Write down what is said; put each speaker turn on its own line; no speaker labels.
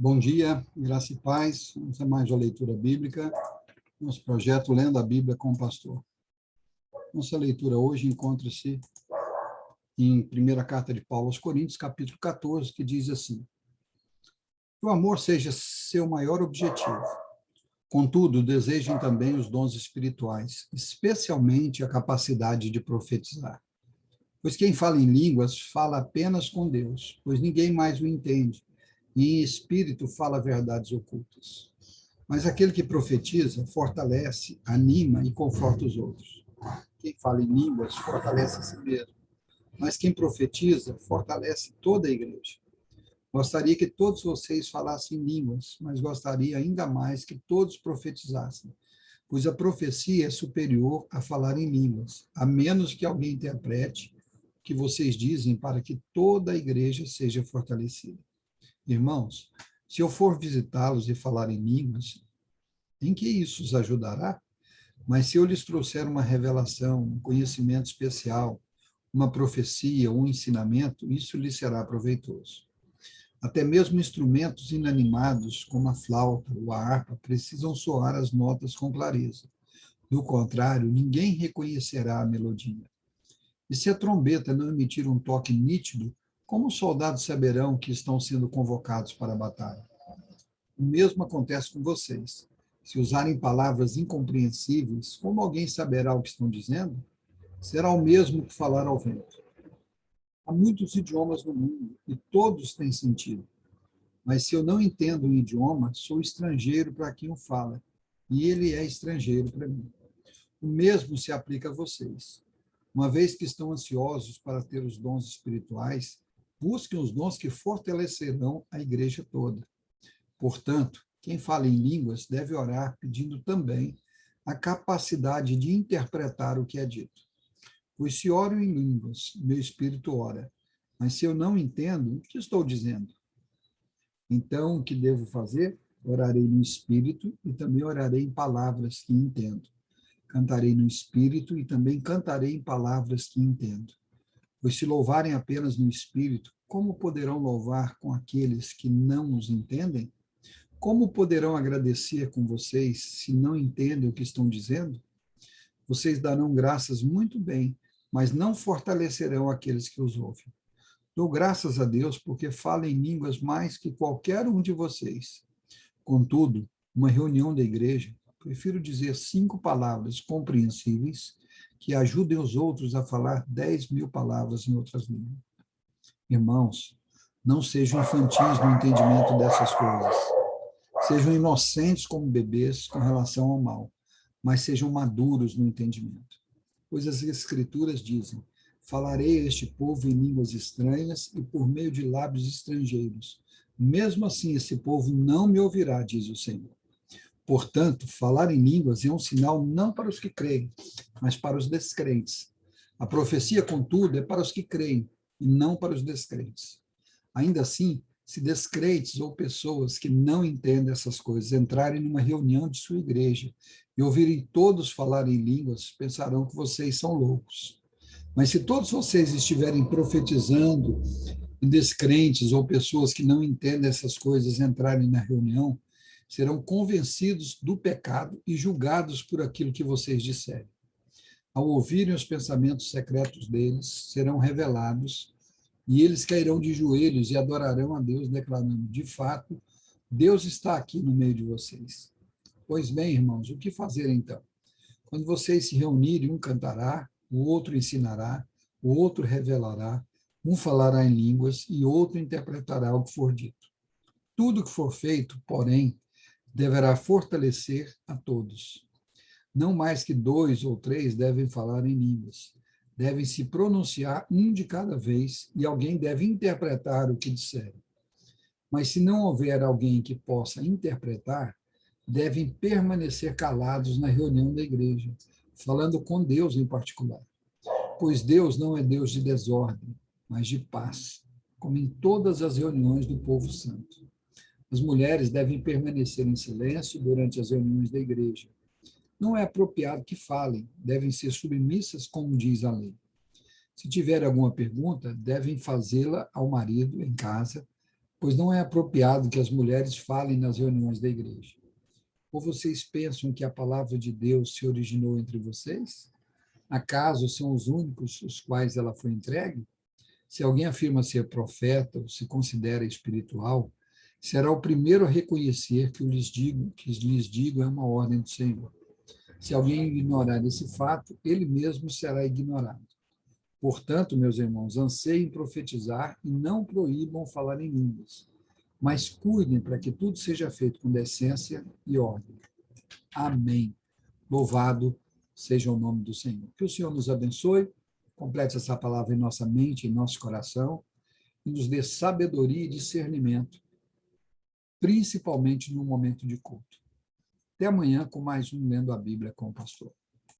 Bom dia, graça e paz. Vamos a mais uma leitura bíblica. Nosso projeto Lendo a Bíblia com o Pastor. Nossa leitura hoje encontra-se em primeira carta de Paulo aos Coríntios, capítulo 14, que diz assim: que o amor seja seu maior objetivo. Contudo, desejem também os dons espirituais, especialmente a capacidade de profetizar. Pois quem fala em línguas fala apenas com Deus, pois ninguém mais o entende, e em espírito fala verdades ocultas. Mas aquele que profetiza fortalece, anima e conforta os outros. Quem fala em línguas fortalece a si mesmo, mas quem profetiza fortalece toda a igreja. Gostaria que todos vocês falassem línguas, mas gostaria ainda mais que todos profetizassem, pois a profecia é superior a falar em línguas, a menos que alguém interprete o que vocês dizem para que toda a igreja seja fortalecida. Irmãos, se eu for visitá-los e falar em línguas, em que isso os ajudará? Mas se eu lhes trouxer uma revelação, um conhecimento especial, uma profecia, um ensinamento, isso lhes será proveitoso. Até mesmo instrumentos inanimados, como a flauta ou a harpa, precisam soar as notas com clareza. Do contrário, ninguém reconhecerá a melodia. E se a trombeta não emitir um toque nítido, como os soldados saberão que estão sendo convocados para a batalha? O mesmo acontece com vocês. Se usarem palavras incompreensíveis, como alguém saberá o que estão dizendo? Será o mesmo que falar ao vento. Há muitos idiomas no mundo e todos têm sentido. Mas se eu não entendo um idioma, sou estrangeiro para quem o fala, e ele é estrangeiro para mim. O mesmo se aplica a vocês. Uma vez que estão ansiosos para ter os dons espirituais, busquem os dons que fortalecerão a igreja toda. Portanto, quem fala em línguas deve orar pedindo também a capacidade de interpretar o que é dito. Pois se oro em línguas, meu espírito ora. Mas se eu não entendo, o que estou dizendo? Então, o que devo fazer? Orarei no espírito e também orarei em palavras que entendo. Cantarei no espírito e também cantarei em palavras que entendo. Pois se louvarem apenas no espírito, como poderão louvar com aqueles que não os entendem? Como poderão agradecer com vocês se não entendem o que estão dizendo? Vocês darão graças muito bem, mas não fortalecerão aqueles que os ouvem. Dou graças a Deus porque falo em línguas mais que qualquer um de vocês. Contudo, uma reunião da igreja, prefiro dizer 5 palavras compreensíveis que ajudem os outros a falar 10.000 palavras em outras línguas. Irmãos, não sejam infantis no entendimento dessas coisas. Sejam inocentes como bebês com relação ao mal, mas sejam maduros no entendimento. Pois as Escrituras dizem: falarei a este povo em línguas estranhas e por meio de lábios estrangeiros. Mesmo assim, esse povo não me ouvirá, diz o Senhor. Portanto, falar em línguas é um sinal não para os que creem, mas para os descrentes. A profecia, contudo, é para os que creem e não para os descrentes. Ainda assim, se descrentes ou pessoas que não entendem essas coisas entrarem numa reunião de sua igreja e ouvirem todos falarem em línguas, pensarão que vocês são loucos. Mas se todos vocês estiverem profetizando, e descrentes ou pessoas que não entendem essas coisas entrarem na reunião, serão convencidos do pecado e julgados por aquilo que vocês disserem. Ao ouvirem os pensamentos secretos deles, serão revelados, e eles cairão de joelhos e adorarão a Deus, declarando: de fato, Deus está aqui no meio de vocês. Pois bem, irmãos, o que fazer então? Quando vocês se reunirem, um cantará, o outro ensinará, o outro revelará, um falará em línguas e outro interpretará o que for dito. Tudo que for feito, porém, deverá fortalecer a todos. Não mais que 2 ou 3 devem falar em línguas. Devem se pronunciar um de cada vez e alguém deve interpretar o que disserem. Mas se não houver alguém que possa interpretar, devem permanecer calados na reunião da igreja, falando com Deus em particular. Pois Deus não é Deus de desordem, mas de paz, como em todas as reuniões do povo santo. As mulheres devem permanecer em silêncio durante as reuniões da igreja. Não é apropriado que falem, devem ser submissas, como diz a lei. Se tiver alguma pergunta, devem fazê-la ao marido em casa, pois não é apropriado que as mulheres falem nas reuniões da igreja. Ou vocês pensam que a palavra de Deus se originou entre vocês? Acaso são os únicos os quais ela foi entregue? Se alguém afirma ser profeta ou se considera espiritual, será o primeiro a reconhecer que lhes digo é uma ordem do Senhor. Se alguém ignorar esse fato, ele mesmo será ignorado. Portanto, meus irmãos, anseiem profetizar e não proíbam falar em línguas, mas cuidem para que tudo seja feito com decência e ordem. Amém. Louvado seja o nome do Senhor. Que o Senhor nos abençoe, complete essa palavra em nossa mente, em nosso coração, e nos dê sabedoria e discernimento, principalmente no momento de culto. Até amanhã com mais um Lendo a Bíblia com o Pastor.